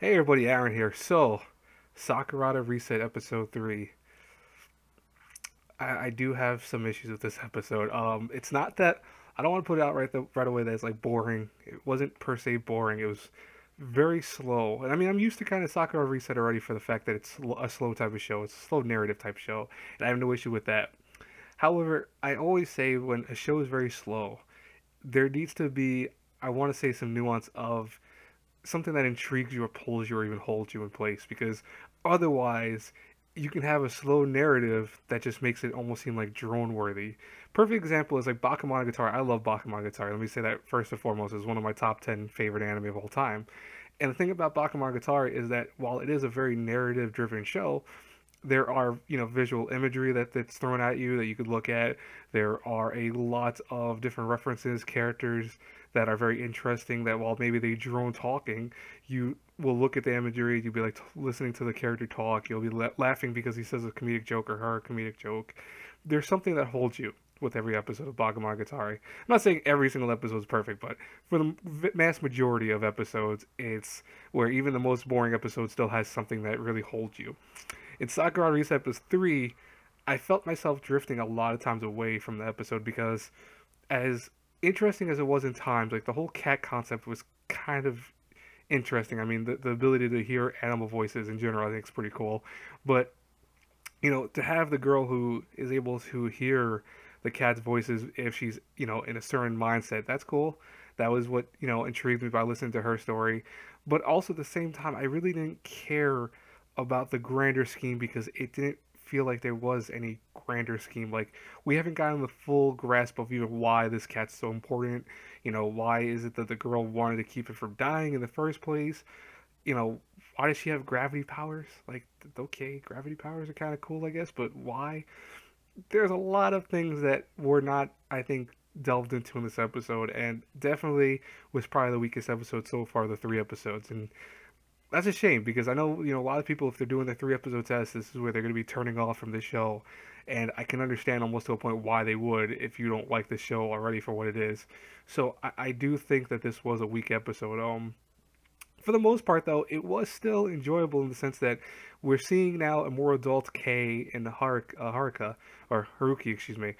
Hey everybody, Aaron here. So, Sakurada Reset episode 3. I do have some issues with this episode. It's not that I don't want to put it out right away that it's like boring. It wasn't per se boring. It was very slow. And I mean, I'm used to kind of Sakura Reset already for the fact that it's a slow type of show. It's a slow narrative type show, and I have no issue with that. However, I always say when a show is very slow, there needs to be, I want to say, some nuance of something that intrigues you or pulls you or even holds you in place, because otherwise you can have a slow narrative that just makes it almost seem like drone worthy. Perfect example is like Bakemonogatari. I love Bakemonogatari. Let me say that first and foremost is one of my top 10 favorite anime of all time. And the thing about Bakemonogatari is that while it is a very narrative driven show, there are visual imagery that's thrown at you that you could look at. There are a lot of different references, characters that are very interesting, that while maybe they drone talking, you will look at the imagery, you'll be like listening to the character talk, you'll be laughing because he says a comedic joke or her a comedic joke. There's something that holds you with every episode of Bakemonogatari. I'm not saying every single episode is perfect, but for the mass majority of episodes, it's where even the most boring episode still has something that really holds you. In Sakurada Reset episode 3, I felt myself drifting a lot of times away from the episode because, as interesting as it was in times, like the whole cat concept was kind of interesting. I mean, the ability to hear animal voices in general, I think, is pretty cool. But, to have the girl who is able to hear the cat's voices if she's, in a certain mindset, that's cool. That was what, intrigued me by listening to her story. But also at the same time, I really didn't care about the grander scheme because it didn't feel like there was any grander scheme. Like, we haven't gotten the full grasp of even why this cat's so important. Why is it that the girl wanted to keep it from dying in the first place? Why does she have gravity powers? Like, okay, gravity powers are kind of cool, I guess, but why? There's a lot of things that were not, I think, delved into in this episode, and definitely was probably the weakest episode so far, the 3 episodes. And that's a shame because I know, a lot of people, if they're doing the 3 episode test, this is where they're going to be turning off from the show. And I can understand almost to a point why they would if you don't like the show already for what it is. So I do think that this was a weak episode. For the most part, though, it was still enjoyable in the sense that we're seeing now a more adult Kei and Haruka, or Haruki, excuse me.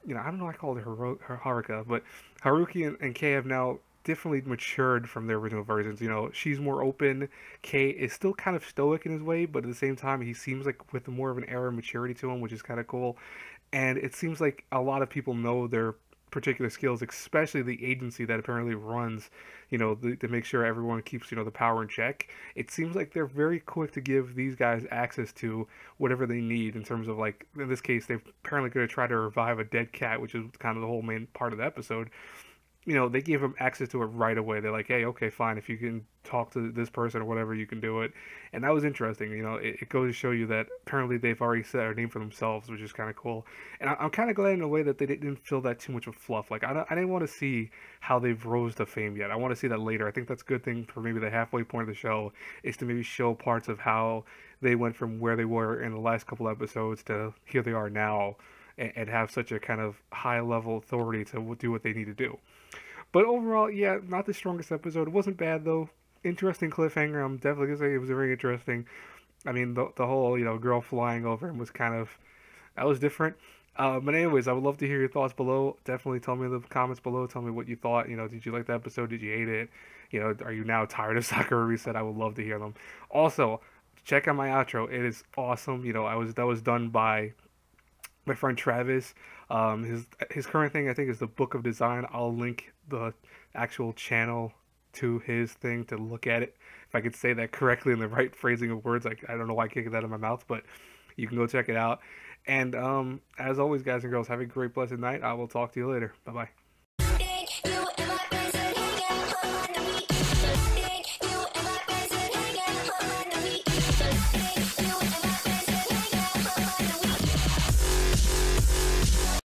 I don't know why I called her Haruka, but Haruki and Kei have now definitely matured from their original versions. She's more open. Kei is still kind of stoic in his way, but at the same time, he seems like with more of an air of maturity to him, which is kind of cool. And it seems like a lot of people know their particular skills, especially the agency that apparently runs, to make sure everyone keeps, the power in check. It seems like they're very quick to give these guys access to whatever they need in terms of, like, in this case, they're apparently going to try to revive a dead cat, which is kind of the whole main part of the episode. They gave him access to it right away. They're like, hey, okay, fine. If you can talk to this person or whatever, you can do it. And that was interesting. It goes to show you that apparently they've already set a name for themselves, which is kind of cool. And I'm kind of glad in a way that they didn't feel that too much of fluff. Like, I didn't want to see how they've rose to fame yet. I want to see that later. I think that's a good thing for maybe the halfway point of the show is to maybe show parts of how they went from where they were in the last couple episodes to here they are now, and have such a kind of high level authority to do what they need to do. But overall, yeah, not the strongest episode. It wasn't bad though. Interesting cliffhanger. I'm definitely gonna say it was very interesting. I mean, the whole girl flying over him was kind of, that was different. But anyways, I would love to hear your thoughts below. Definitely tell me in the comments below. Tell me what you thought. Did you like the episode? Did you hate it? Are you now tired of Sakura Reset? I would love to hear them. Also, check out my outro. It is awesome. That was done by my friend Travis. His current thing, I think, is the Book of Design. I'll link the actual channel to his thing to look at it. If I could say that correctly in the right phrasing of words, like, I don't know why I can't get that in my mouth, but you can go check it out. And as always, guys and girls, have a great blessed night. I will talk to you later. Bye bye.